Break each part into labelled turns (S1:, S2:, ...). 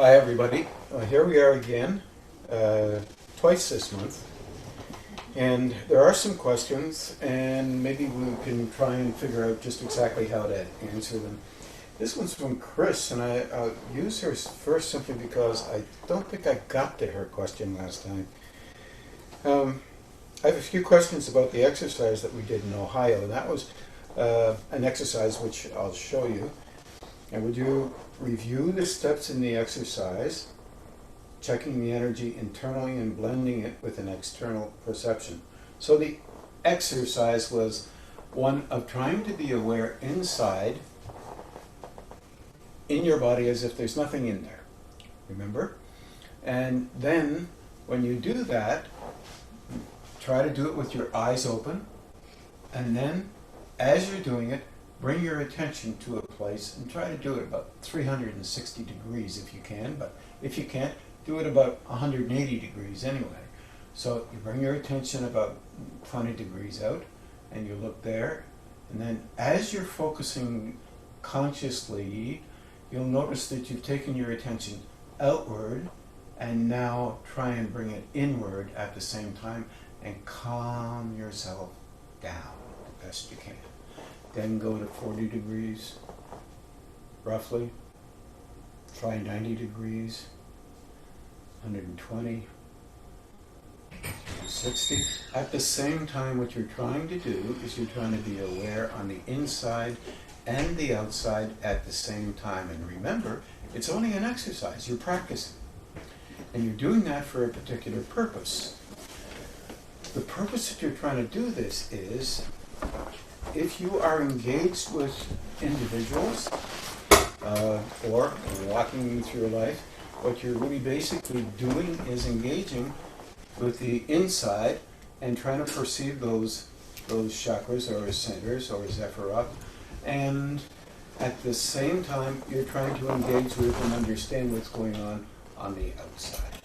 S1: Hi everybody, here we are again, twice this month, and there are some questions and maybe we can try and figure out just exactly how to answer them. This one's from Chris, and I'll use her first simply because I don't think I got to her question last time. I have a few questions about the exercise that we did in Ohio, and that was an exercise which I'll show you. And would you review the steps in the exercise, checking the energy internally and blending it with an external perception? So the exercise was one of trying to be aware inside, in your body, as if there's nothing in there. Remember? And then when you do that, try to do it with your eyes open, and then as you're doing it, bring your attention to a place and try to do it about 360 degrees if you can, but if you can't, do it about 180 degrees anyway. So you bring your attention about 20 degrees out and you look there, and then as you're focusing consciously, you'll notice that you've taken your attention outward, and now try and bring it inward at the same time and calm yourself down the best you can. Then go to 40 degrees, roughly. Try 90 degrees, 120, 60. At the same time, what you're trying to do is you're trying to be aware on the inside and the outside at the same time. And remember, it's only an exercise. You're practicing. And you're doing that for a particular purpose. The purpose that you're trying to do this is, if you are engaged with individuals or walking through your life, what you're really basically doing is engaging with the inside and trying to perceive those chakras or centers or Zephyr, and at the same time you're trying to engage with and understand what's going on the outside.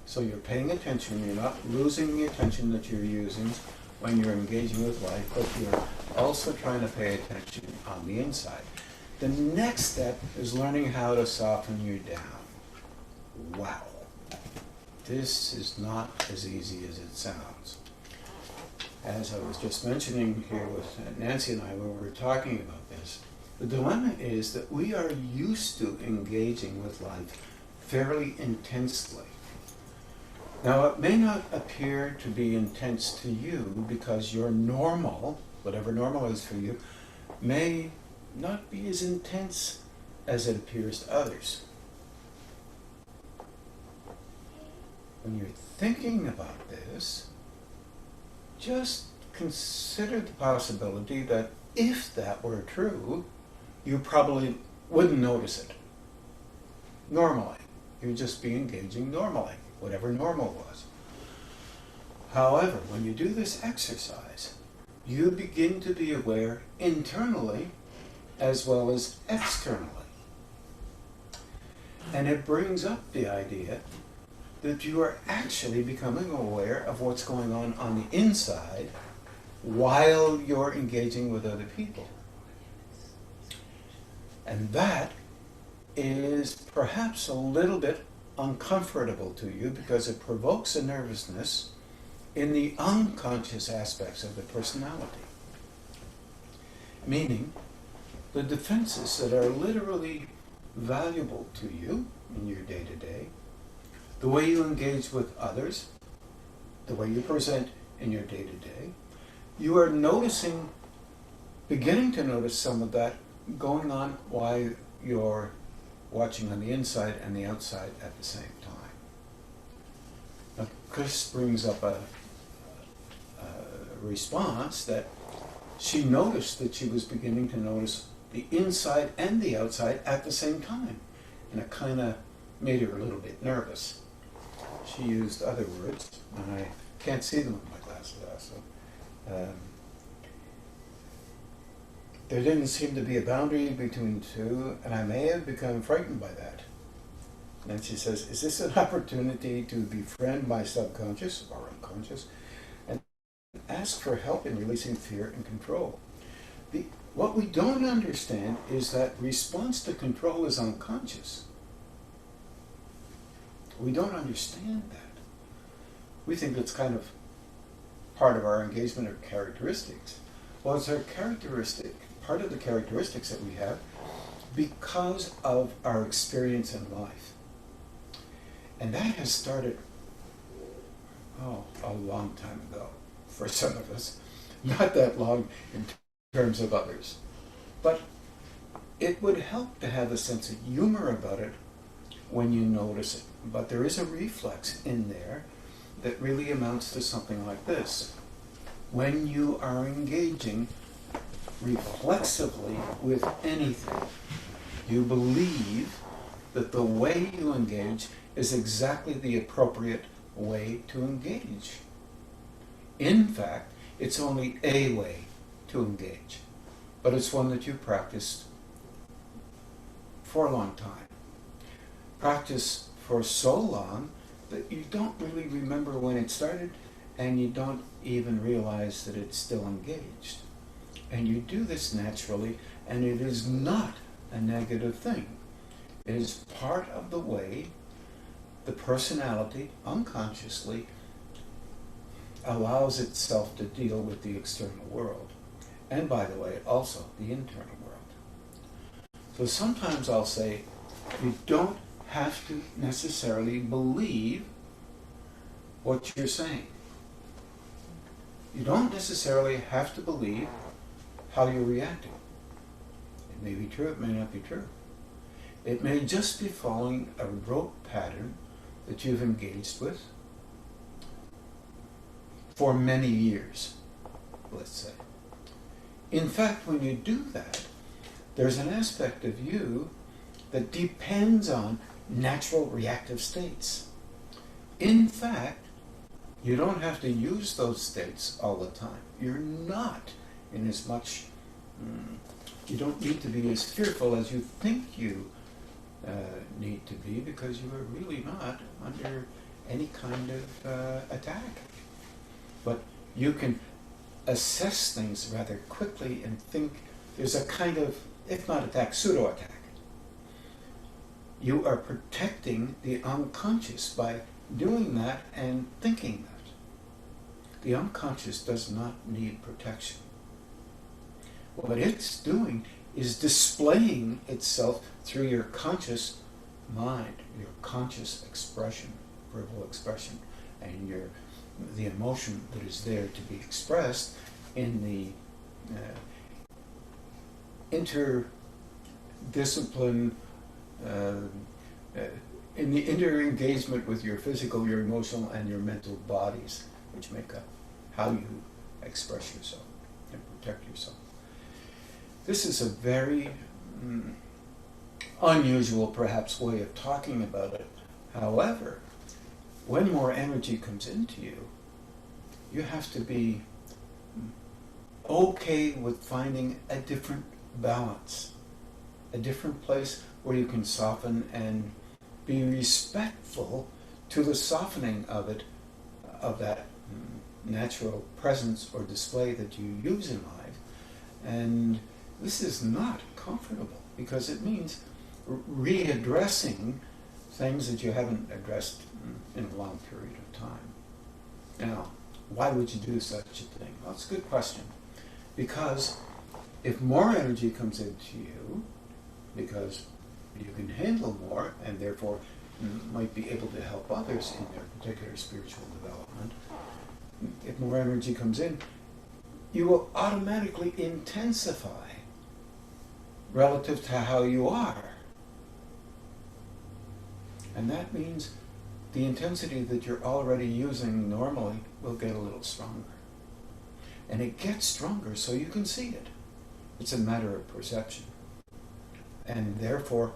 S1: So you're paying attention, you're not losing the attention that you're using when you're engaging with life, but you're also trying to pay attention on the inside. The next step is learning how to soften you down. Wow. This is not as easy as it sounds. As I was just mentioning here with Nancy and I when we were talking about this, the dilemma is that we are used to engaging with life fairly intensely. Now, it may not appear to be intense to you because your normal, whatever normal is for you, may not be as intense as it appears to others. When you're thinking about this, just consider the possibility that if that were true, you probably wouldn't notice it. Normally. You'd just be engaging normally, whatever normal was. However, when you do this exercise, you begin to be aware internally as well as externally. And it brings up the idea that you are actually becoming aware of what's going on the inside while you're engaging with other people. And that is perhaps a little bit uncomfortable to you because it provokes a nervousness in the unconscious aspects of the personality. Meaning, the defenses that are literally valuable to you in your day-to-day, the way you engage with others, the way you present in your day-to-day, you are beginning to notice some of that going on while you're watching on the inside and the outside at the same time. Now, Chris brings up a response that she noticed that she was beginning to notice the inside and the outside at the same time. And it kind of made her a little bit nervous. She used other words, and I can't see them with my glasses also. There didn't seem to be a boundary between two, and I may have become frightened by that. And she says, is this an opportunity to befriend my subconscious or unconscious and ask for help in releasing fear and control? What we don't understand is that response to control is unconscious. We don't understand that. We think it's kind of part of our engagement or characteristics. Well, it's our characteristic, part of the characteristics that we have because of our experience in life. And that has started, a long time ago for some of us. Not that long in terms of others. But it would help to have a sense of humor about it when you notice it. But there is a reflex in there that really amounts to something like this. When you are engaging reflexively with anything, you believe that the way you engage is exactly the appropriate way to engage. In fact, it's only a way to engage, but it's one that you practiced for a long time. Practice for so long that you don't really remember when it started, and you don't even realize that it's still engaged. And you do this naturally, and it is not a negative thing. It is part of the way the personality, unconsciously, allows itself to deal with the external world. And by the way, also the internal world. So sometimes I'll say, you don't have to necessarily believe what you're saying. You don't necessarily have to believe how you're reacting. It may be true, it may not be true. It may just be following a rote pattern that you've engaged with for many years, let's say. In fact, when you do that, there's an aspect of you that depends on natural reactive states. In fact, you don't have to use those states all the time. You're not in as much, you don't need to be as fearful as you think you need to be, because you are really not under any kind of attack. But you can assess things rather quickly and think there's a kind of, if not attack, pseudo-attack. You are protecting the unconscious by doing that and thinking that. The unconscious does not need protection. What it's doing is displaying itself through your conscious mind, your conscious expression, verbal expression, and the emotion that is there to be expressed in the interdiscipline, in the inter-engagement with your physical, your emotional, and your mental bodies, which make up how you express yourself and protect yourself. This is a very unusual, perhaps, way of talking about it. However, when more energy comes into you, you have to be okay with finding a different balance, a different place where you can soften and be respectful to the softening of it, of that natural presence or display that you use in life. And this is not comfortable, because it means readdressing things that you haven't addressed in a long period of time. Now, why would you do such a thing? Well, it's a good question. Because if more energy comes into you, because you can handle more and therefore might be able to help others in their particular spiritual development, if more energy comes in, you will automatically intensify relative to how you are. And that means the intensity that you're already using normally will get a little stronger. And it gets stronger so you can see it. It's a matter of perception. And therefore,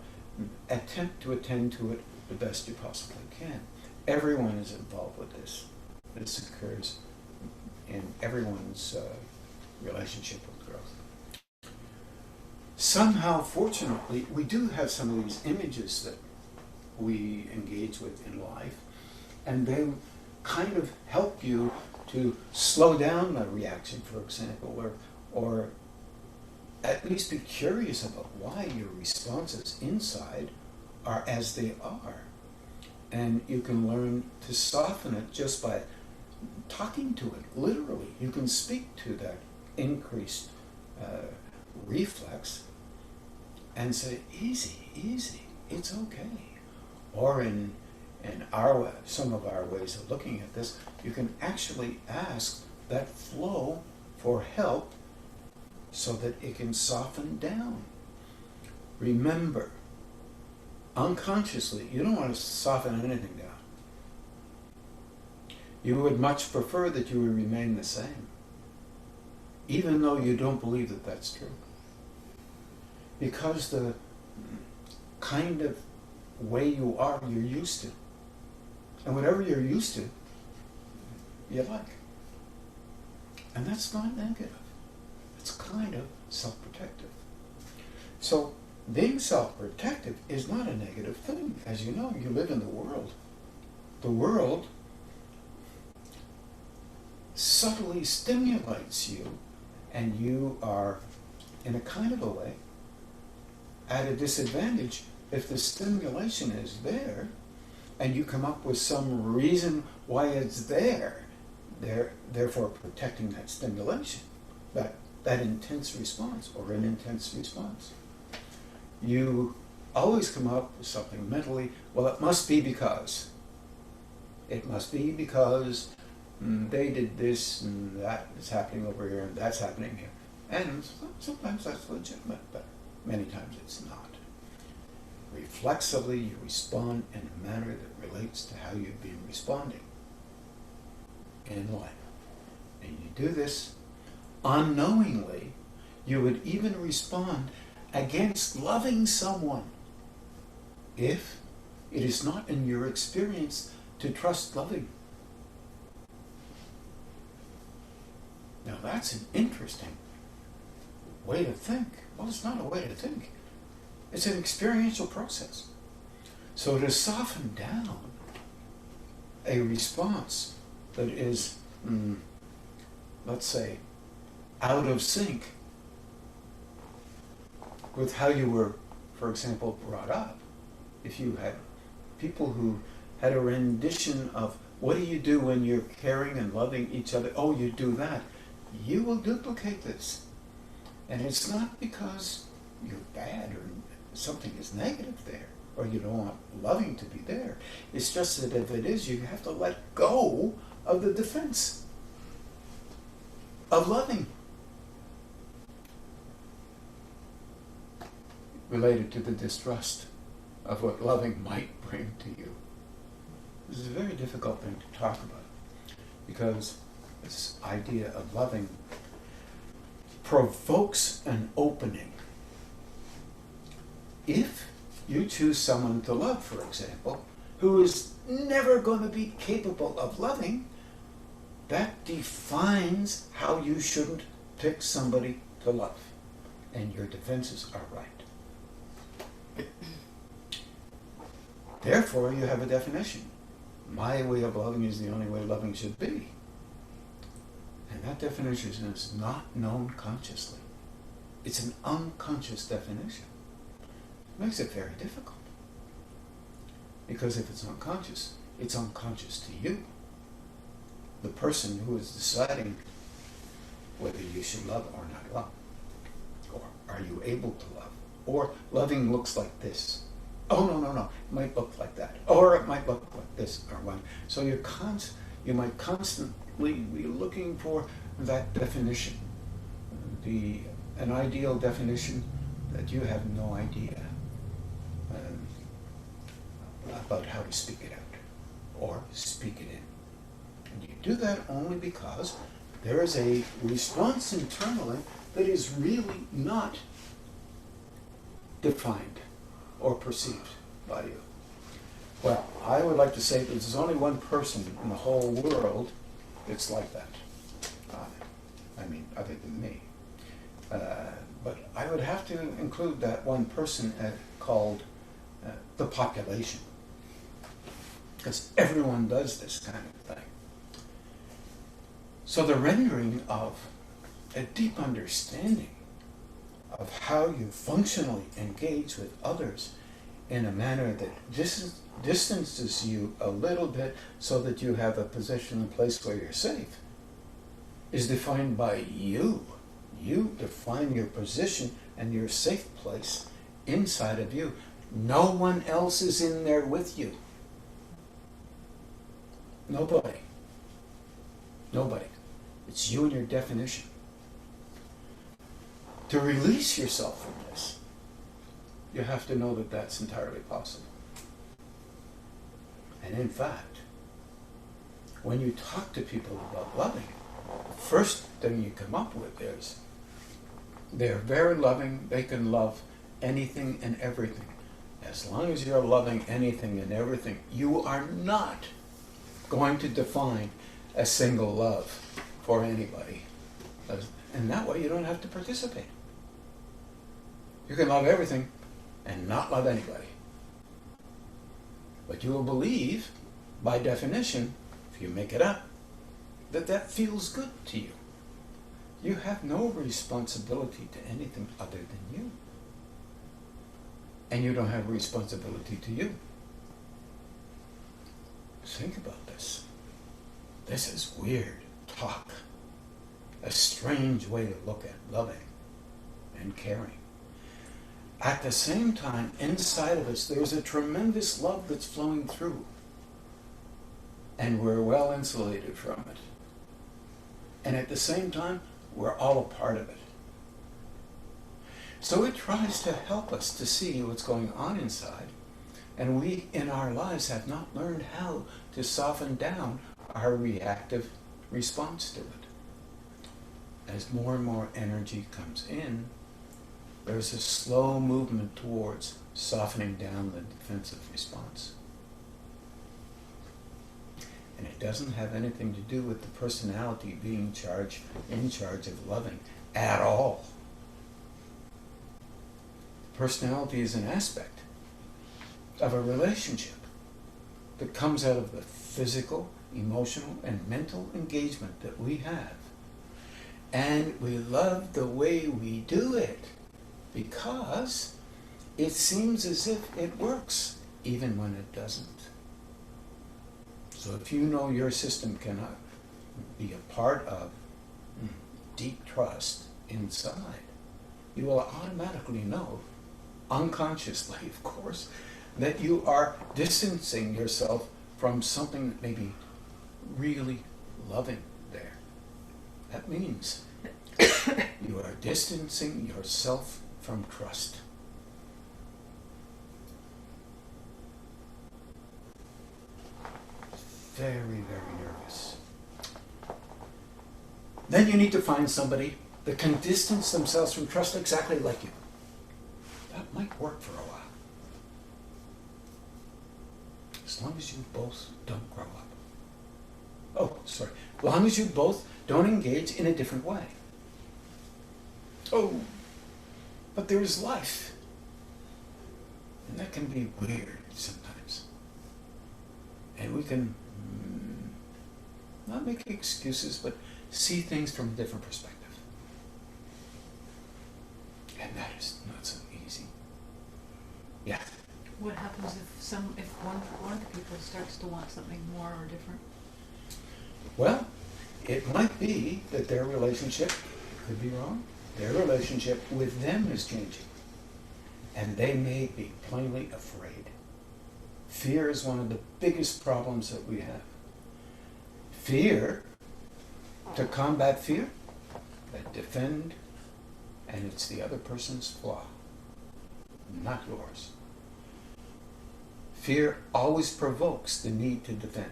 S1: attempt to attend to it the best you possibly can. Everyone is involved with this. This occurs in everyone's relationship with growth. Somehow, fortunately, we do have some of these images that we engage with in life, and they kind of help you to slow down a reaction, for example, or at least be curious about why your responses inside are as they are. And you can learn to soften it just by talking to it, literally. You can speak to that increased reflex and say, easy, easy, it's okay. Or in some of our ways of looking at this, you can actually ask that flow for help so that it can soften down. Remember, unconsciously, you don't want to soften anything down. You would much prefer that you would remain the same, even though you don't believe that that's true. Because the kind of way you are, you're used to. And whatever you're used to, you like. And that's not negative. It's kind of self-protective. So being self-protective is not a negative thing. As you know, you live in the world. The world subtly stimulates you, and you are, in a kind of a way, at a disadvantage if the stimulation is there and you come up with some reason why it's there, therefore protecting that stimulation, that intense response or an intense response. You always come up with something mentally, well, it must be because. It must be because they did this and that is happening over here and that's happening here. And sometimes that's legitimate, but many times it's not. Reflexively, you respond in a manner that relates to how you've been responding in life. And you do this unknowingly. You would even respond against loving someone if it is not in your experience to trust loving. Now that's an interesting way to think. Well, it's not a way to think. It's an experiential process. So to soften down a response that is, let's say, out of sync with how you were, for example, brought up. If you had people who had a rendition of what do you do when you're caring and loving each other? Oh, you do that. You will duplicate this. And it's not because you're bad or something is negative there, or you don't want loving to be there. It's just that if it is, you have to let go of the defense of loving. Related to the distrust of what loving might bring to you. This is a very difficult thing to talk about, because this idea of loving provokes an opening. If you choose someone to love, for example, who is never going to be capable of loving, that defines how you shouldn't pick somebody to love. And your defenses are right. Therefore, you have a definition. My way of loving is the only way loving should be. And that definition is not known consciously. It's an unconscious definition. It makes it very difficult. Because if it's unconscious to you. The person who is deciding whether you should love or not love. Or are you able to love? Or loving looks like this. Oh, no. It might look like that. Or it might look like this or one. So you might constantly be looking for that definition. An ideal definition that you have no idea about how to speak it out or speak it in. And you do that only because there is a response internally that is really not defined or perceived by you. Well, I would like to say that there's only one person in the whole world that's like that. Other than me. But I would have to include that one person called the population. Because everyone does this kind of thing. So the rendering of a deep understanding of how you functionally engage with others in a manner that distances you a little bit so that you have a position and place where you're safe is defined by you. You define your position and your safe place inside of you. No one else is in there with you. Nobody. Nobody. It's you and your definition. To release yourself from this, you have to know that that's entirely possible. And in fact, when you talk to people about loving, the first thing you come up with is they're very loving, they can love anything and everything. As long as you're loving anything and everything, you are not going to define a single love for anybody. And that way you don't have to participate. You can love everything and not love anybody. But you will believe, by definition, if you make it up, that that feels good to you. You have no responsibility to anything other than you. And you don't have responsibility to you. Think about this. This is weird talk. A strange way to look at loving and caring. At the same time, inside of us, there's a tremendous love that's flowing through. And we're well insulated from it. And at the same time, we're all a part of it. So it tries to help us to see what's going on inside. And we, in our lives, have not learned how to soften down our reactive response to it. As more and more energy comes in, there's a slow movement towards softening down the defensive response. And it doesn't have anything to do with the personality being in charge of loving at all. Personality is an aspect of a relationship that comes out of the physical, emotional, and mental engagement that we have. And we love the way we do it because it seems as if it works, even when it doesn't. So if you know your system cannot be a part of deep trust inside, you will automatically know, unconsciously of course, that you are distancing yourself from something that may be really loving there. That means you are distancing yourself from trust. Very, very nervous. Then you need to find somebody that can distance themselves from trust exactly like you. That might work for a while. As long as you both don't grow up. Oh, sorry. As long as you both don't engage in a different way. Oh, but there's life. And that can be weird sometimes. And we can not make excuses, but see things from a different perspective. And that is not so easy. Yeah.
S2: What happens if one of the people starts to want something more or different?
S1: Well, it might be that their relationship could be wrong. Their relationship with them is changing. And they may be plainly afraid. Fear is one of the biggest problems that we have. Fear, to combat fear, defend, and it's the other person's flaw, not yours. Fear always provokes the need to defend.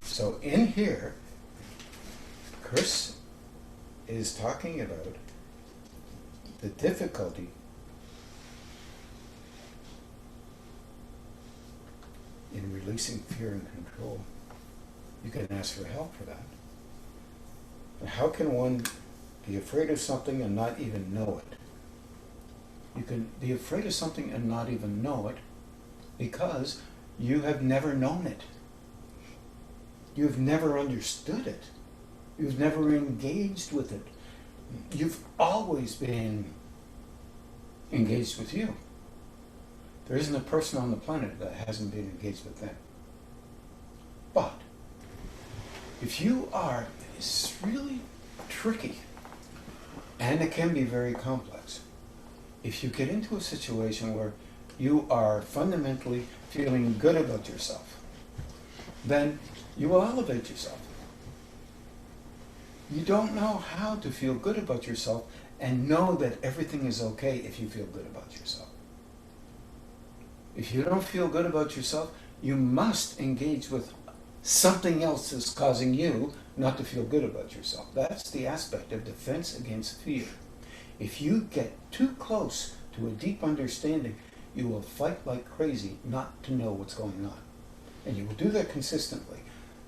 S1: So in here, Chris is talking about the difficulty in releasing fear and control. You can ask for help for that. But how can one be afraid of something and not even know it? You can be afraid of something and not even know it because you have never known it. You've never understood it. You've never engaged with it. You've always been engaged with you. There isn't a person on the planet that hasn't been engaged with them. But if you are, it's really tricky, and it can be very complex. If you get into a situation where you are fundamentally feeling good about yourself, then you will elevate yourself. You don't know how to feel good about yourself and know that everything is okay if you feel good about yourself. If you don't feel good about yourself, you must engage with something else that's causing you not to feel good about yourself. That's the aspect of defense against fear. If you get too close to a deep understanding, you will fight like crazy not to know what's going on. And you will do that consistently.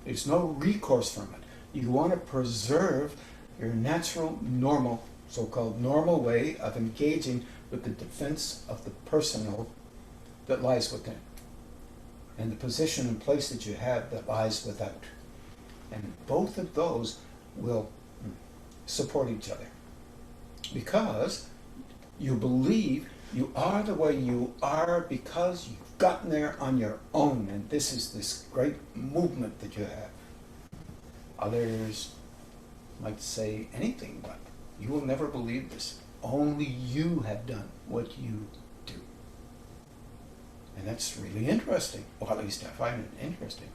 S1: There's no recourse from it. You want to preserve your natural, normal, so-called normal way of engaging with the defense of the personal that lies within, and the position and place that you have that lies without. And both of those will support each other, because you believe you are the way you are because you've gotten there on your own, and this is this great movement that you have. Others might say anything, but you will never believe this. Only you have done what you do. And that's really interesting. Well, at least I find it interesting.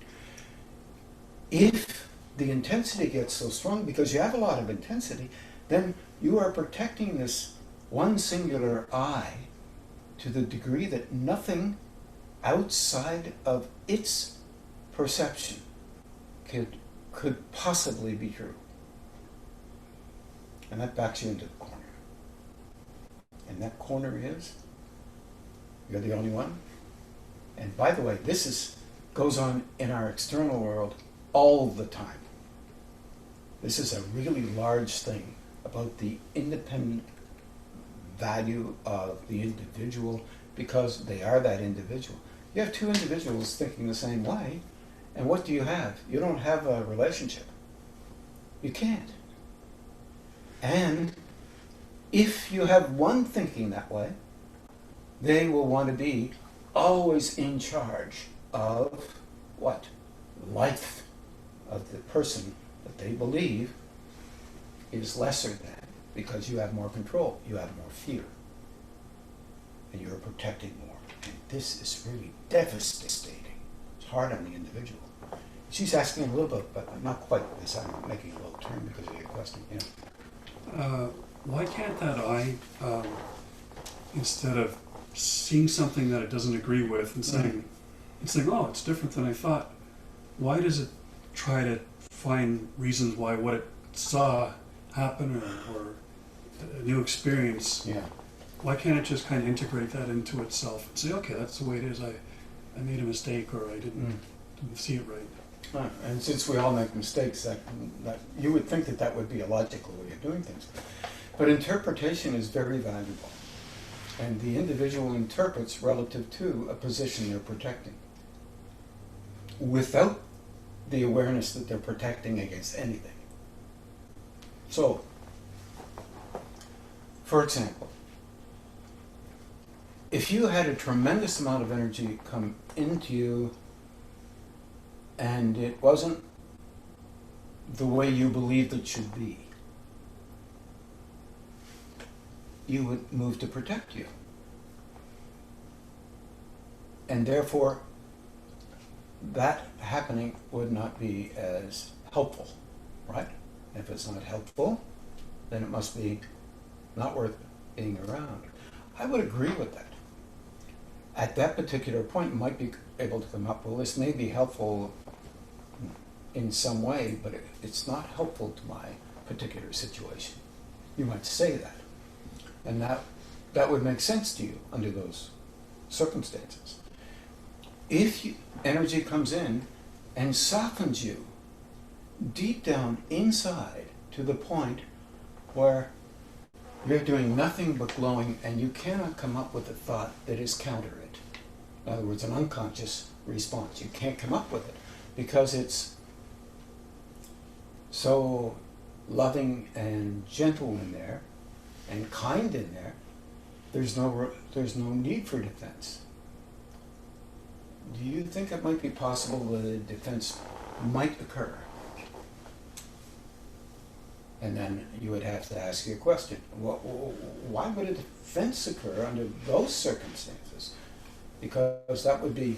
S1: If the intensity gets so strong, because you have a lot of intensity, then you are protecting this one singular I to the degree that nothing outside of its perception could possibly be true. And that backs you into the corner. And that corner is, you're the only one. And by the way, this goes on in our external world all the time. This is a really large thing about the independent value of the individual, because they are that individual. You have two individuals thinking the same way, and what do you have? You don't have a relationship. You can't. And if you have one thinking that way, they will want to be always in charge of what? Life of the person that they believe is lesser than, because you have more control, you have more fear, and you're protecting more. And this is really devastating. It's hard on the individual. She's asking a little bit, but not quite this. I'm making a little turn because of your question. Yeah.
S3: Why can't that I, instead of seeing something that it doesn't agree with and saying, oh, it's different than I thought, why does it try to find reasons why what it saw happen or a new experience?
S1: Yeah.
S3: Why can't it just kind of integrate that into itself and say, okay, that's the way it is. I made a mistake, or I didn't see it right.
S1: And since we all make mistakes, that you would think that would be a logical way of doing things. But interpretation is very valuable. And the individual interprets relative to a position they're protecting, without the awareness that they're protecting against anything. So, for example, if you had a tremendous amount of energy come into you and it wasn't the way you believed it should be, you would move to protect you. And therefore, that happening would not be as helpful, right? If it's not helpful, then it must be not worth being around. I would agree with that. At that particular point, you might be able to come up, well, this may be helpful in some way, but it's not helpful to my particular situation. You might say that. And that would make sense to you under those circumstances. If energy comes in and softens you deep down inside to the point where you're doing nothing but glowing and you cannot come up with a thought that is counter it. In other words, an unconscious response. You can't come up with it because it's so loving and gentle in there and kind in there. There's no need for defense. do you think it might be possible that a defense might occur? And then you would have to ask your question, why would a defense occur under those circumstances? Because that would be,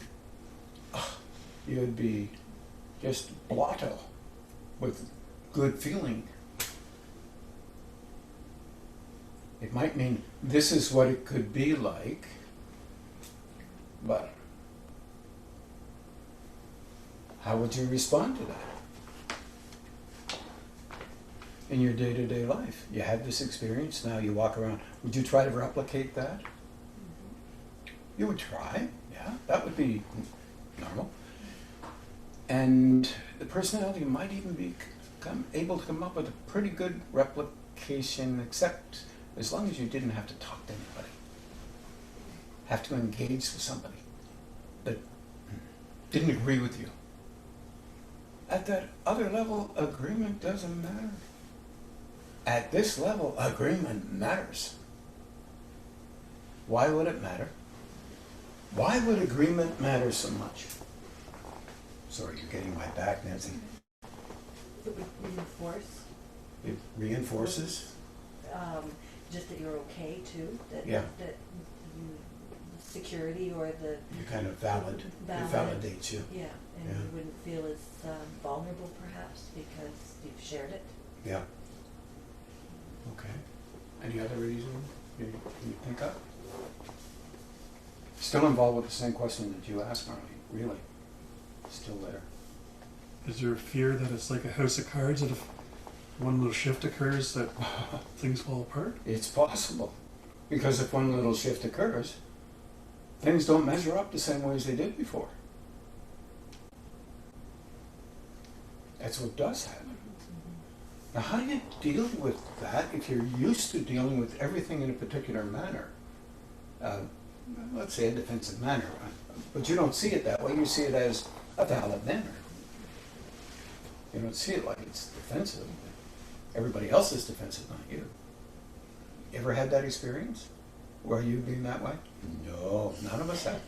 S1: you would be just blotto with good feeling. It might mean this is what it could be like, but how would you respond to that? In your day-to-day life, you have this experience, now you walk around. Would you try to replicate that? You would try, yeah, that would be normal. And the personality might even become able to come up with a pretty good replication, except as long as you didn't have to talk to anybody, have to engage with somebody that didn't agree with you. At that other level, agreement doesn't matter. At this level, agreement matters. Why would it matter? Why would agreement matter so much? Sorry, you're getting my back, Nancy.
S4: It would reinforce.
S1: It reinforces?
S4: Just that you're okay too. That,
S1: Yeah.
S4: That security or the
S1: You kind of it validates you.
S4: Yeah, and
S1: Yeah.
S4: you wouldn't feel as vulnerable perhaps because you've shared it.
S1: Yeah. Okay. Any other reason you think of? Still involved with the same question that you asked, Marlene, really. Still there.
S3: Is there a fear that it's like a house of cards, that if one little shift occurs that things fall apart?
S1: It's possible. Because if one little shift occurs, things don't measure up the same way as they did before. That's what does happen. Now, how do you deal with that if you're used to dealing with everything in a particular manner? Let's say a defensive manner, but you don't see it that way. You see it as a valid manner. You don't see it like it's defensive. Everybody else is defensive, not you. You ever had that experience? Were you being that way? No, none of us have.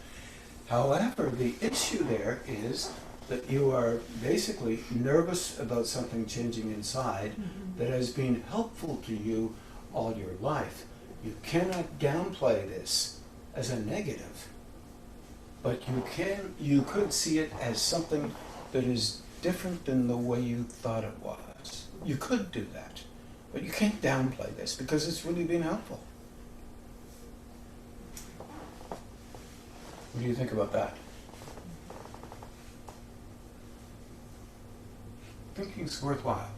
S1: However, the issue there is that you are basically nervous about something changing inside that has been helpful to you all your life. You cannot downplay this as a negative, but you could see it as something that is different than the way you thought it was. You could do that, but you can't downplay this because it's really been helpful. What do you think about that? Thinking's worthwhile.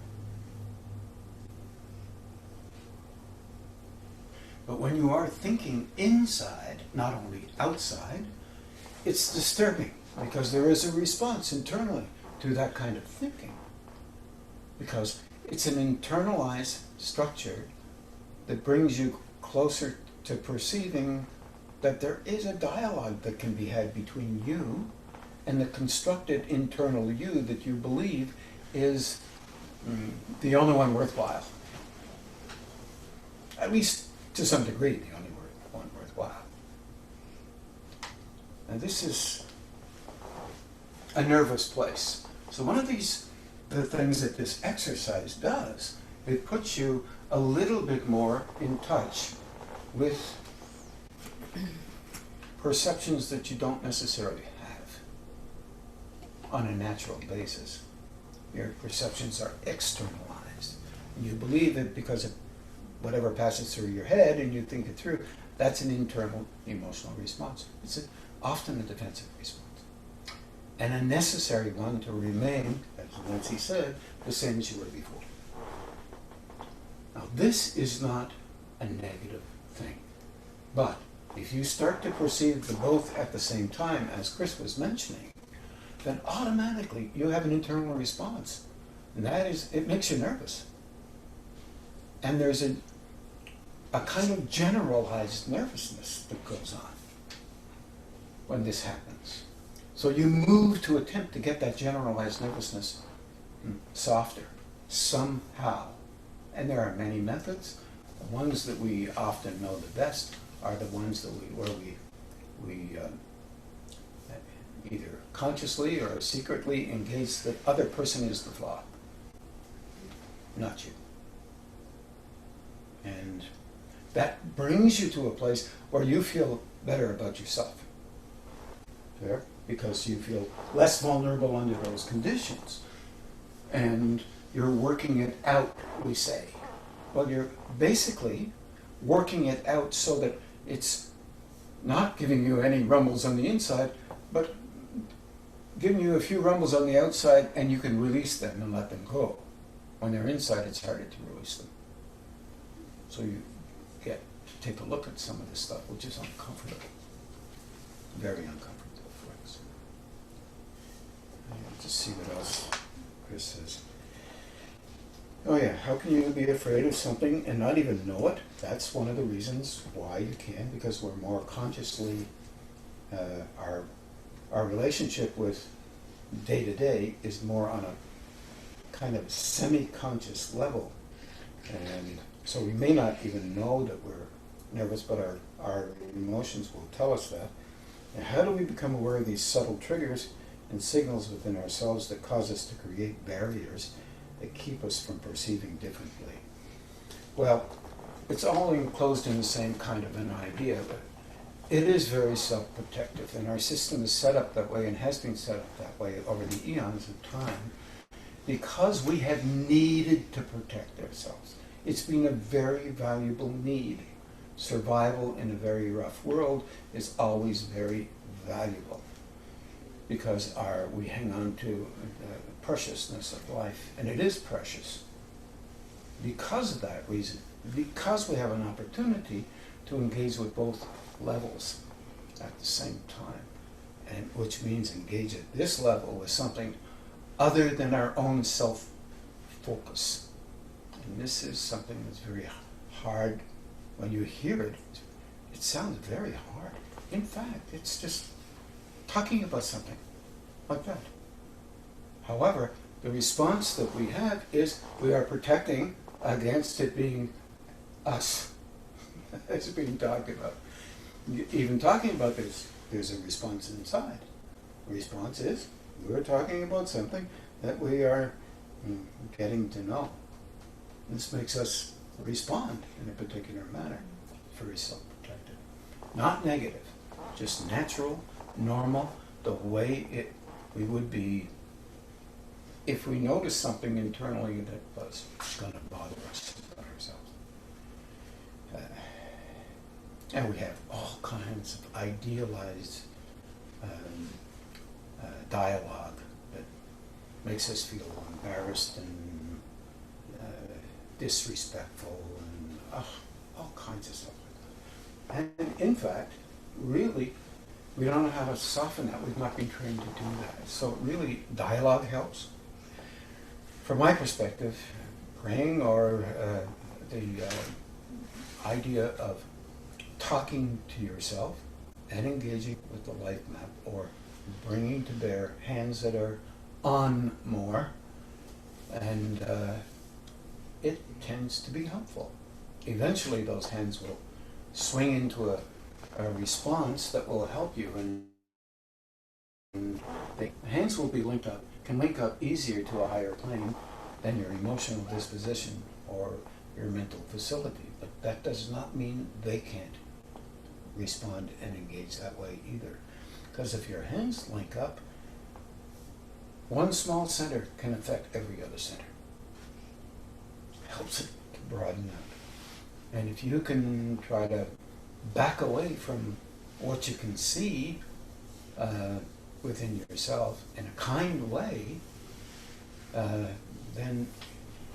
S1: But when you are thinking inside, not only outside, it's disturbing because there is a response internally to that kind of thinking. Because it's an internalized structure that brings you closer to perceiving that there is a dialogue that can be had between you and the constructed internal you that you believe is the only one worthwhile. At least to some degree, the only one worthwhile. And this is a nervous place. So one of the things that this exercise does, it puts you a little bit more in touch with perceptions that you don't necessarily have on a natural basis. Your perceptions are externalized. You believe it because of whatever passes through your head and you think it through. That's an internal emotional response. It's often a defensive response. And a necessary one to remain, as Nancy said, the same as you were before. Now, this is not a negative thing. But if you start to perceive the both at the same time, as Chris was mentioning, then automatically you have an internal response. And that is, it makes you nervous. And there's a kind of generalized nervousness that goes on when this happens. So you move to attempt to get that generalized nervousness softer, somehow. And there are many methods. The ones that we often know the best are the ones that either consciously or secretly engage the other person is the flaw, not you. And that brings you to a place where you feel better about yourself. Fair? Because you feel less vulnerable under those conditions. And you're working it out, we say. Well, you're basically working it out so that it's not giving you any rumbles on the inside, but giving you a few rumbles on the outside, and you can release them and let them go. When they're inside, it's harder to release them. So you get to take a look at some of this stuff, which is uncomfortable. Very uncomfortable for us. Let's just see what else Chris says. Oh yeah, how can you be afraid of something and not even know it? That's one of the reasons why you can, because we're more consciously, our relationship with day to day is more on a kind of semi-conscious level. And so we may not even know that we're nervous, but our emotions will tell us that. And how do we become aware of these subtle triggers and signals within ourselves that cause us to create barriers that keep us from perceiving differently? Well, it's all enclosed in the same kind of an idea, but it is very self-protective, and our system is set up that way and has been set up that way over the eons of time because we have needed to protect ourselves. It's been a very valuable need. Survival in a very rough world is always very valuable because we hang on to the preciousness of life, and it is precious because of that reason, because we have an opportunity to engage with both levels at the same time, and which means engage at this level with something other than our own self-focus. And this is something that's very hard. When you hear it, it sounds very hard. In fact, it's just talking about something like that. However, the response that we have is we are protecting against it being us. It's being talked about. Even talking about this, there's a response inside. The response is we're talking about something that we are getting to know. This makes us respond in a particular manner. Very self-protective. Not negative, just natural, normal, the way we would be if we noticed something internally that was going to bother us about ourselves. And we have all kinds of idealized dialogue that makes us feel embarrassed and disrespectful and all kinds of stuff like that. And in fact, really, we don't know how to soften that. We've not been trained to do that. So really, dialogue helps. From my perspective, praying or the idea of talking to yourself and engaging with the life map, or bringing to bear hands that are on more, and it tends to be helpful. Eventually those hands will swing into a response that will help you, and the hands will be linked up, can link up easier to a higher plane than your emotional disposition or your mental facility. But that does not mean they can't respond and engage that way either. Because if your hands link up, one small center can affect every other center. Helps it to broaden out. And if you can try to back away from what you can see within yourself in a kind way, then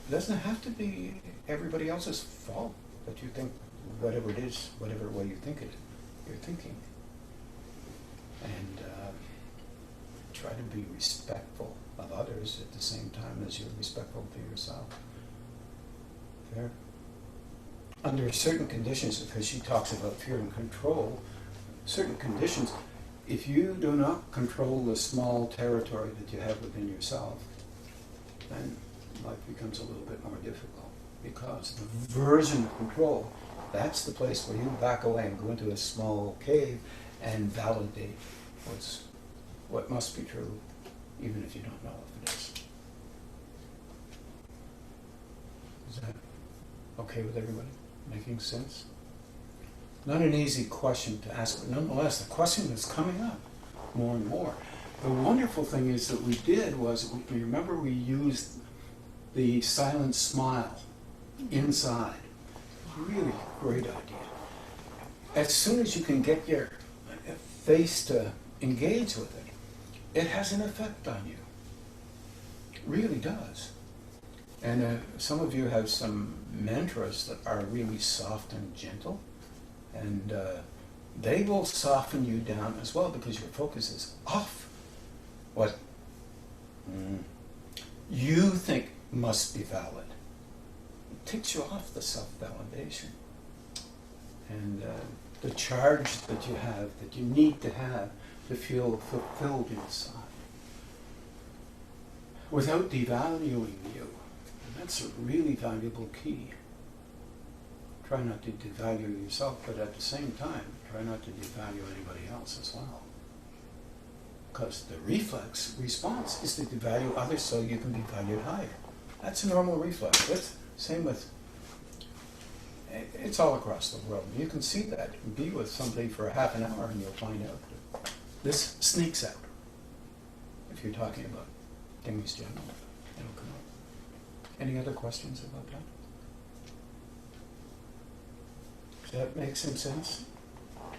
S1: it doesn't have to be everybody else's fault that you think whatever it is, whatever way you think it, you're thinking. And try to be respectful of others at the same time as you're respectful to yourself. Fair? Under certain conditions, because she talks about fear and control, certain conditions, if you do not control the small territory that you have within yourself, then life becomes a little bit more difficult, because the version of control, that's the place where you back away and go into a small cave and validate what's what must be true, even if you don't know if it is. Is that okay with everybody? Making sense? Not an easy question to ask, but nonetheless, the question is coming up more and more. The wonderful thing is that we did was, we remember we used the silent smile inside. Really great idea. As soon as you can get your face to engage with it, it has an effect on you. It really does. And some of you have some mantras that are really soft and gentle, and they will soften you down as well, because your focus is off what you think must be valid. It takes you off the self-validation and the charge that you need to have to feel fulfilled inside, without devaluing you. And that's a really valuable key. Try not to devalue yourself, but at the same time, try not to devalue anybody else as well. Because the reflex response is to devalue others so you can be valued higher. That's a normal reflex. That's same with, it's all across the world. You can see that. Be with somebody for a half an hour and you'll find out that this sneaks out. If you're talking about things general, it'll come up. Any other questions about that? Does that make some sense?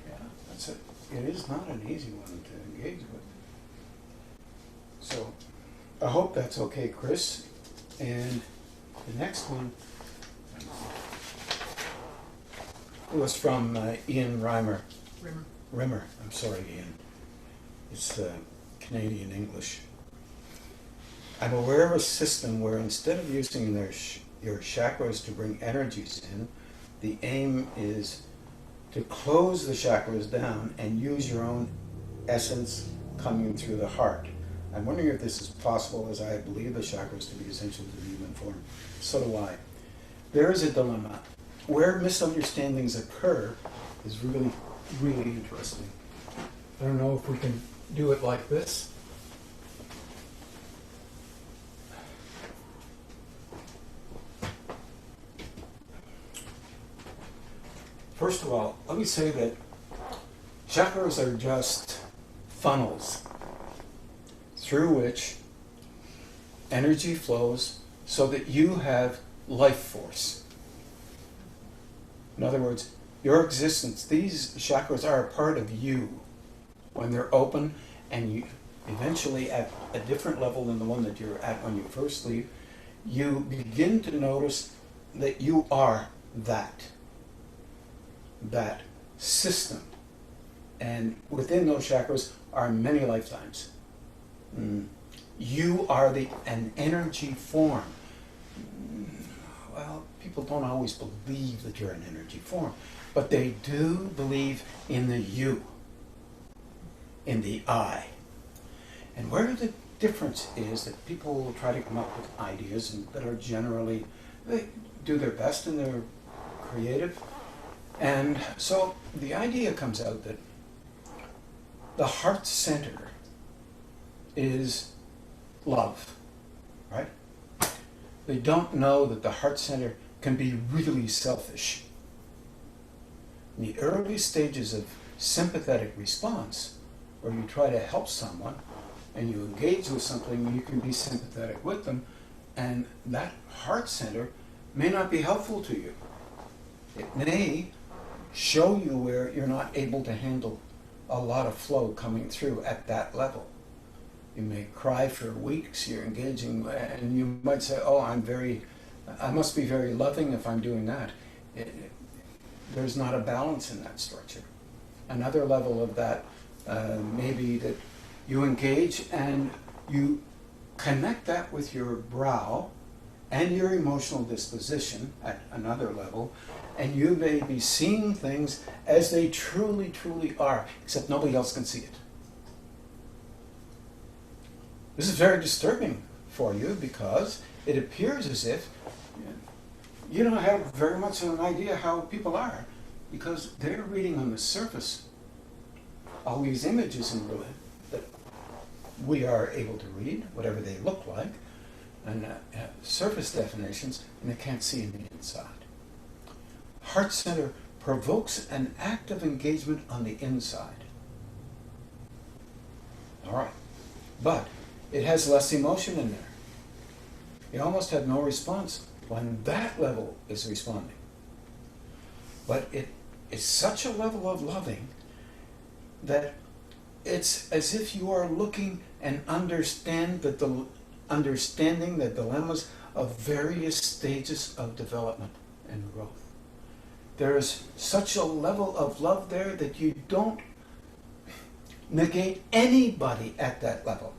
S1: Yeah, that's it. It is not an easy one to engage with. So, I hope that's okay, Chris. And the next one was from Ian Rimmer. Rimmer. I'm sorry, Ian. It's Canadian English. I'm aware of a system where instead of using your chakras to bring energies in, the aim is to close the chakras down and use your own essence coming through the heart. I'm wondering if this is possible, as I believe the chakras to be essential to the human form. So do I. There is a dilemma. Where misunderstandings occur is really, really interesting. I don't know if we can do it like this. First of all, let me say that chakras are just funnels through which energy flows so that you have life force. In other words, your existence, these chakras are a part of you when they're open, and you eventually at a different level than the one that you're at when you first leave, you begin to notice that you are that system. And within those chakras are many lifetimes. You are an energy form. Well, people don't always believe that you're an energy form, but they do believe in the you, in the I. And where the difference is that people will try to come up with ideas that are generally, they do their best and they're creative. And so the idea comes out that the heart center is love, right? They don't know that the heart center can be really selfish. In the early stages of sympathetic response, where you try to help someone and you engage with something, you can be sympathetic with them, and that heart center may not be helpful to you. It may show you where you're not able to handle a lot of flow coming through at that level. You may cry for weeks, you're engaging, and you might say, oh, I must be very loving if I'm doing that. There's not a balance in that structure. Another level of that may be that you engage and you connect that with your brow and your emotional disposition at another level, and you may be seeing things as they truly, truly are, except nobody else can see it. This is very disturbing for you because it appears as if you don't have very much of an idea how people are, because they're reading on the surface all these images that we are able to read whatever they look like, and surface definitions, and they can't see in the inside. Heart center provokes an active engagement on the inside. All right, but it has less emotion in there. You almost have no response when that level is responding. But it is such a level of loving that it's as if you are looking and understanding the dilemmas of various stages of development and growth. There is such a level of love there that you don't negate anybody at that level.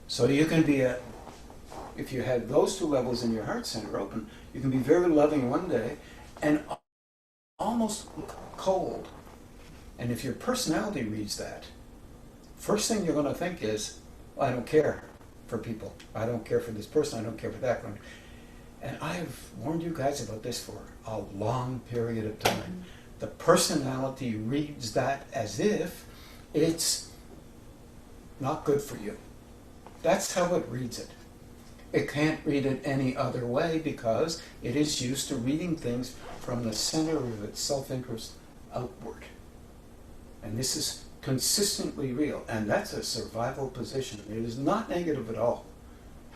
S1: So you can be if you have those two levels in your heart center open, you can be very loving one day and almost cold. And if your personality reads that, first thing you're going to think is, well, I don't care for people. I don't care for this person. I don't care for that one. And I've warned you guys about this for a long period of time. The personality reads that as if it's not good for you. That's how it reads it. It can't read it any other way because it is used to reading things from the center of its self-interest outward. And this is consistently real, and that's a survival position. It is not negative at all,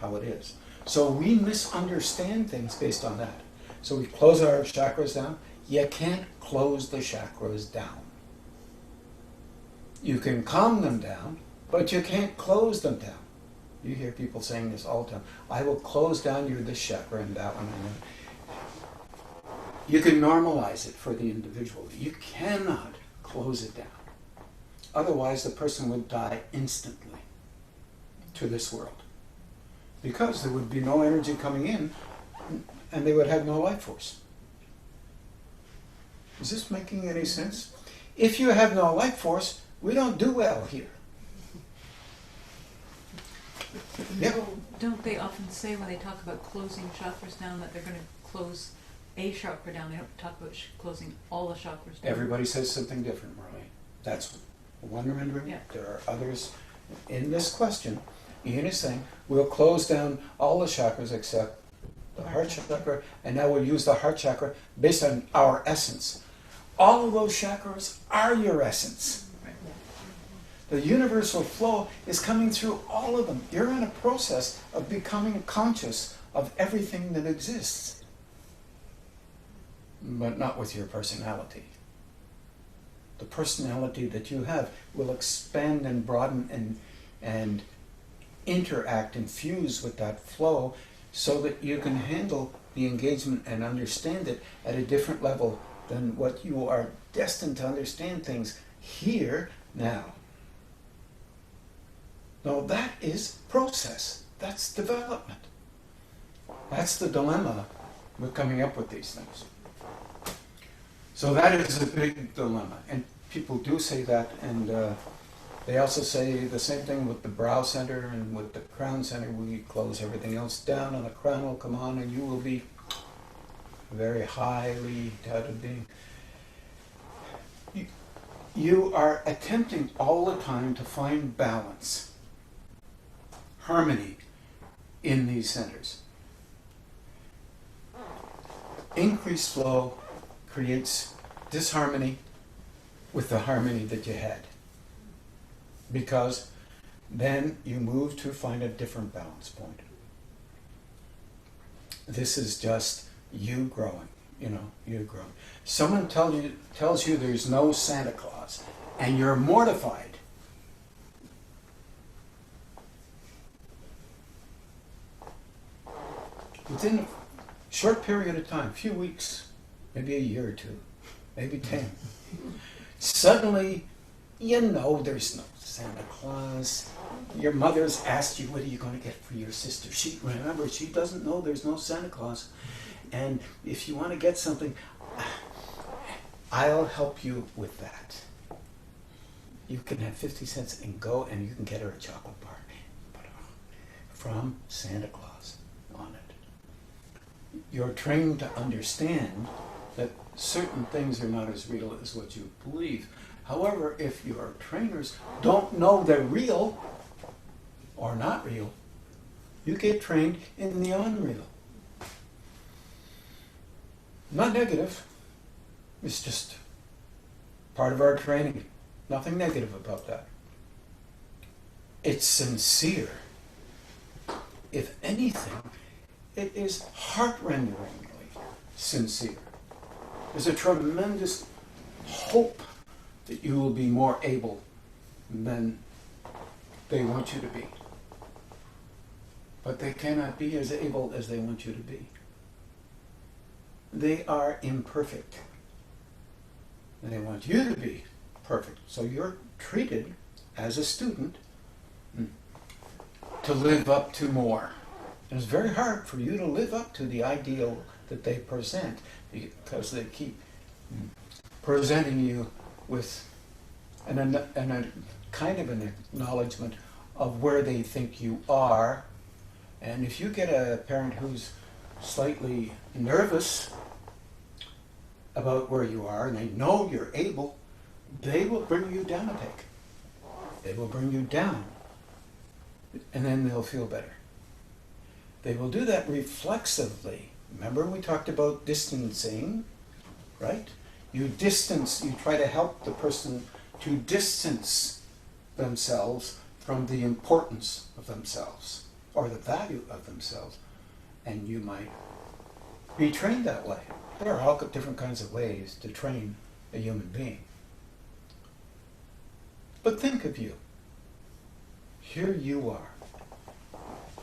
S1: how it is. So we misunderstand things based on that. So we close our chakras down. You can't close the chakras down. You can calm them down, but you can't close them down. You hear people saying this all the time. I will close down this chakra and that one. And that. You can normalize it for the individual. You cannot close it down. Otherwise, the person would die instantly to this world. Because there would be no energy coming in, and they would have no life force. Is this making any sense? If you have no life force, we don't do well here. Yep.
S2: Don't they often say when they talk about closing chakras down that they're going to close a chakra down? They don't talk about closing all the chakras down.
S1: Everybody says something different, Marlene. That's one remembering.
S2: Yeah.
S1: There are others in this question. Ian is saying we'll close down all the chakras except the heart chakra, and now we'll use the heart chakra based on our essence. All of those chakras are your essence. The universal flow is coming through all of them. You're in a process of becoming conscious of everything that exists, but not with your personality. The personality that you have will expand and broaden and interact and fuse with that flow so that you can handle the engagement and understand it at a different level than what you are destined to understand things here now. No, that is process. That's development. That's the dilemma with coming up with these things. So that is a big dilemma. And people do say that, and they also say the same thing with the brow center and with the crown center. We close everything else down, and the crown will come on, and you will be a very highly touted being. You are attempting all the time to find balance, harmony in these centers. Increased flow creates disharmony with the harmony that you had, because then you move to find a different balance point. This is just you growing, you growing. Someone tells you there's no Santa Claus, and you're mortified. Within a short period of time, a few weeks, maybe a year or two, maybe 10, suddenly there's no Santa Claus. Your mother's asked you, what are you going to get for your sister? She doesn't know there's no Santa Claus. And if you want to get something, I'll help you with that. You can have 50 cents and go, and you can get her a chocolate bar from Santa Claus on it. You're trained to understand that certain things are not as real as what you believe. However, if your trainers don't know they're real or not real, you get trained in the unreal. Not negative. It's just part of our training. Nothing negative about that. It's sincere. If anything, it is heart-renderingly sincere. There's a tremendous hope that you will be more able than they want you to be. But they cannot be as able as they want you to be. They are imperfect. And they want you to be perfect. So you're treated as a student to live up to more. And it's very hard for you to live up to the ideal that they present, because they keep presenting you with a kind of an acknowledgement of where they think you are. And if you get a parent who's slightly nervous about where you are, and they know you're able, they will bring you down a peg. They will bring you down, and then they'll feel better. They will do that reflexively. Remember we talked about distancing, right? You try to help the person to distance themselves from the importance of themselves or the value of themselves. And you might be trained that way. There are all different kinds of ways to train a human being. But think of you. Here you are.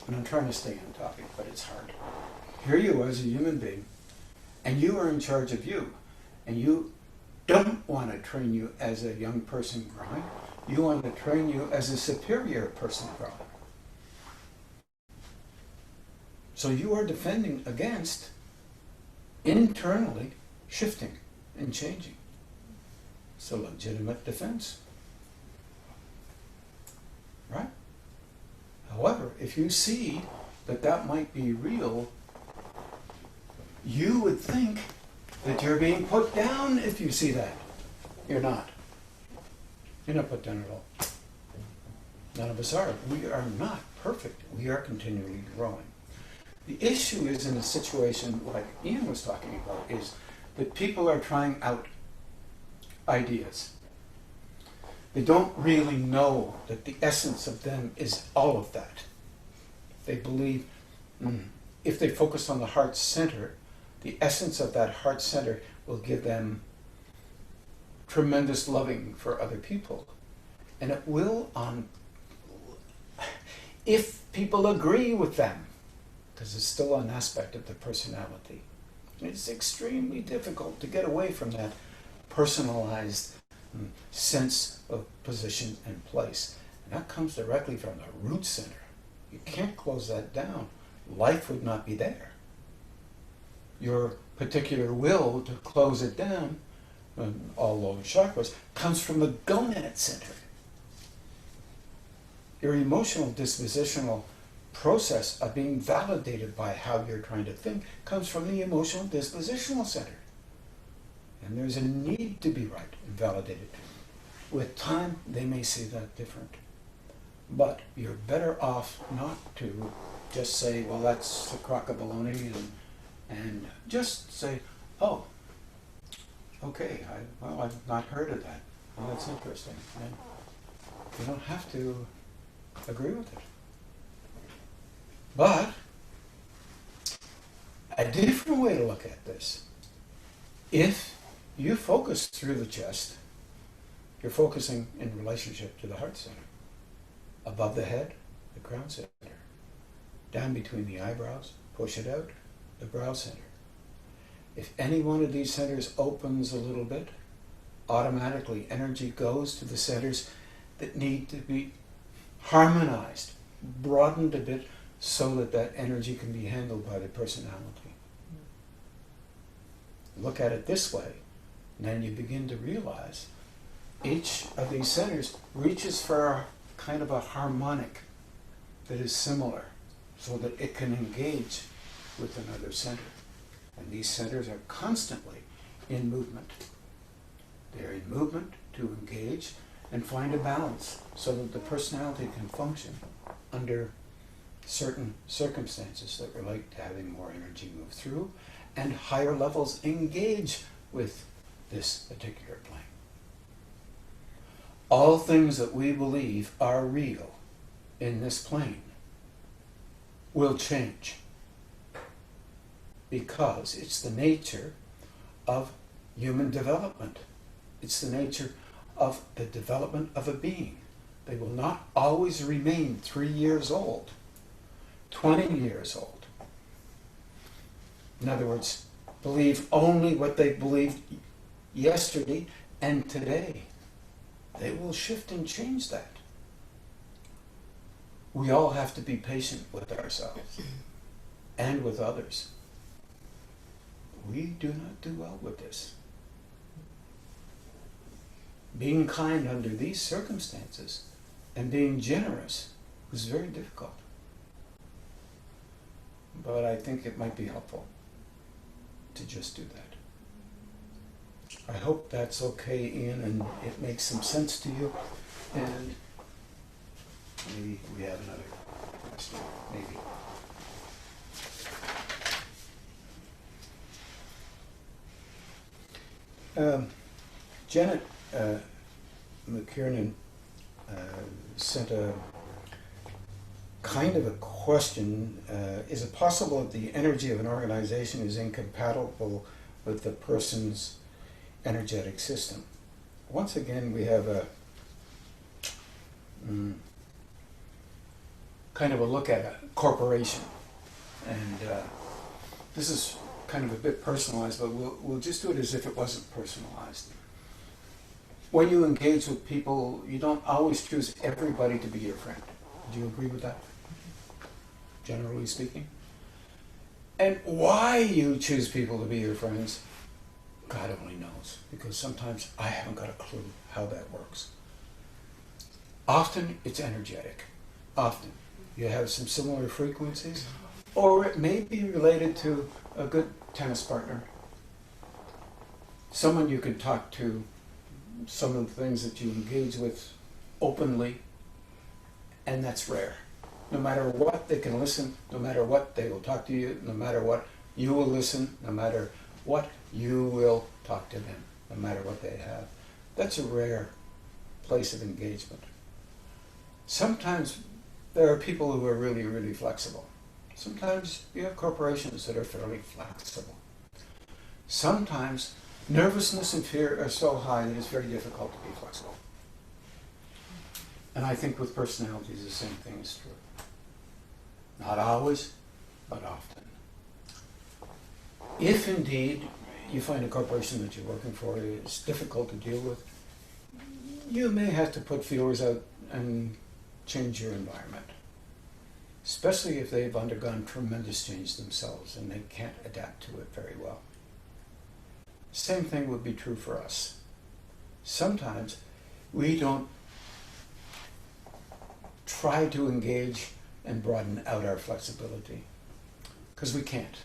S1: And I'm trying to stay on topic, but it's hard. Here you are as a human being, and you are in charge of you. And you don't want to train you as a young person growing. You want to train you as a superior person growing. So you are defending against internally shifting and changing. It's a legitimate defense. Right? However, if you see that that might be real, you would think that you're being put down if you see that. You're not. You're not put down at all. None of us are. We are not perfect. We are continually growing. The issue is in a situation like Ian was talking about, is that people are trying out ideas. They don't really know that the essence of them is all of that. They believe if they focus on the heart center, the essence of that heart center will give them tremendous loving for other people. And it will if people agree with them, because it's still an aspect of the personality. And it's extremely difficult to get away from that personalized sense of position and place. And that comes directly from the root center. You can't close that down. Life would not be there. Your particular will to close it down, all lower chakras, comes from the gonad center. Your emotional dispositional process of being validated by how you're trying to think comes from the emotional dispositional center. And there's a need to be right and validated. With time, they may see that different. But you're better off not to just say, well, that's a crock of baloney, and just say, oh, okay, I've not heard of that. Well, that's interesting. And you don't have to agree with it. But a different way to look at this, if you focus through the chest, you're focusing in relationship to the heart center. Above the head, the crown center. Down between the eyebrows, push it out, the brow center. If any one of these centers opens a little bit, automatically energy goes to the centers that need to be harmonized, broadened a bit, so that that energy can be handled by the personality. Look at it this way, and then you begin to realize each of these centers reaches for a kind of a harmonic that is similar, so that it can engage with another center. And these centers are constantly in movement. They're in movement, to engage and find a balance so that the personality can function under certain circumstances that relate to having more energy move through and higher levels engage with this particular plane. All things that we believe are real in this plane will change because it's the nature of human development. It's the nature of the development of a being. They will not always remain 3 years old, 20 years old. In other words, believe only what they believed yesterday and today. They will shift and change that. We all have to be patient with ourselves and with others. We do not do well with this. Being kind under these circumstances and being generous is very difficult. But I think it might be helpful to just do that. I hope that's okay, Ian, and it makes some sense to you. And maybe we have another question, maybe. Janet McKiernan sent a kind of a question. Is it possible that the energy of an organization is incompatible with the person's energetic system? Once again, we have a kind of a look at a corporation. And this is kind of a bit personalized, but we'll just do it as if it wasn't personalized. When you engage with people, you don't always choose everybody to be your friend. Do you agree with that? Generally speaking. And why you choose people to be your friends, God only knows. Because sometimes I haven't got a clue how that works. Often it's energetic. Often. You have some similar frequencies. Or it may be related to a good tennis partner. Someone you can talk to some of the things that you engage with openly, and that's rare. No matter what, they can listen. No matter what, they will talk to you. No matter what, you will listen. No matter what, you will talk to them. No matter what they have. That's a rare place of engagement. Sometimes there are people who are really, really flexible. Sometimes you have corporations that are fairly flexible. Sometimes nervousness and fear are so high that it's very difficult to be flexible. And I think with personalities the same thing is true. Not always, but often. If indeed you find a corporation that you're working for is difficult to deal with, you may have to put feelers out and change your environment. Especially if they've undergone tremendous change themselves and they can't adapt to it very well. Same thing would be true for us. Sometimes we don't try to engage and broaden out our flexibility because we can't.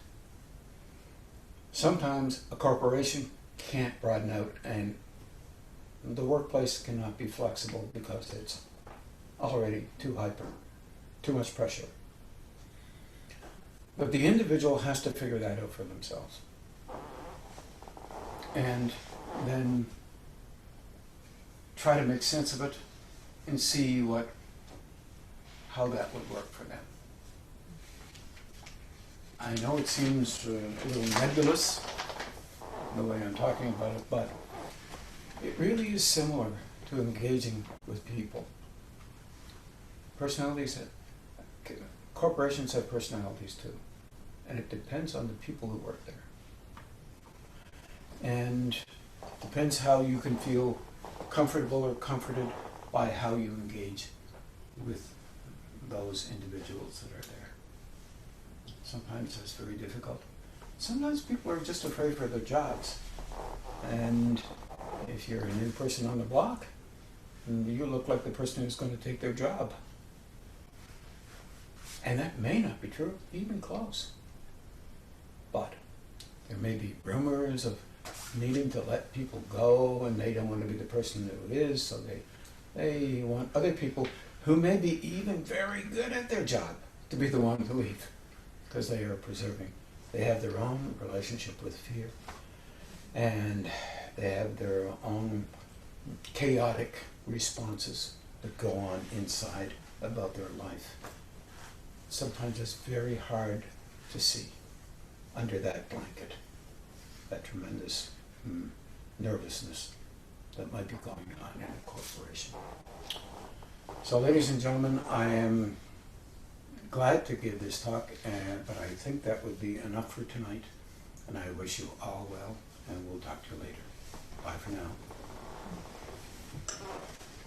S1: Sometimes a corporation can't broaden out and the workplace cannot be flexible because it's already too hyper, too much pressure. But the individual has to figure that out for themselves. And then try to make sense of it and see how that would work for them. I know it seems a little nebulous, the way I'm talking about it, but it really is similar to engaging with people. Corporations have personalities too, and it depends on the people who work there. And it depends how you can feel comfortable or comforted by how you engage with those individuals that are there. Sometimes it's very difficult. Sometimes people are just afraid for their jobs. And if you're a new person on the block, you look like the person who's going to take their job. And that may not be true, even close. But there may be rumors of needing to let people go, and they don't want to be the person who it is, so they want other people who may be even very good at their job to be the one to leave, because they are preserving. They have their own relationship with fear, and they have their own chaotic responses that go on inside about their life. Sometimes it's very hard to see under that blanket, that tremendous nervousness that might be going on in a corporation. So, ladies and gentlemen, I am glad to give this talk, but I think that would be enough for tonight. And I wish you all well, and we'll talk to you later. Bye for now.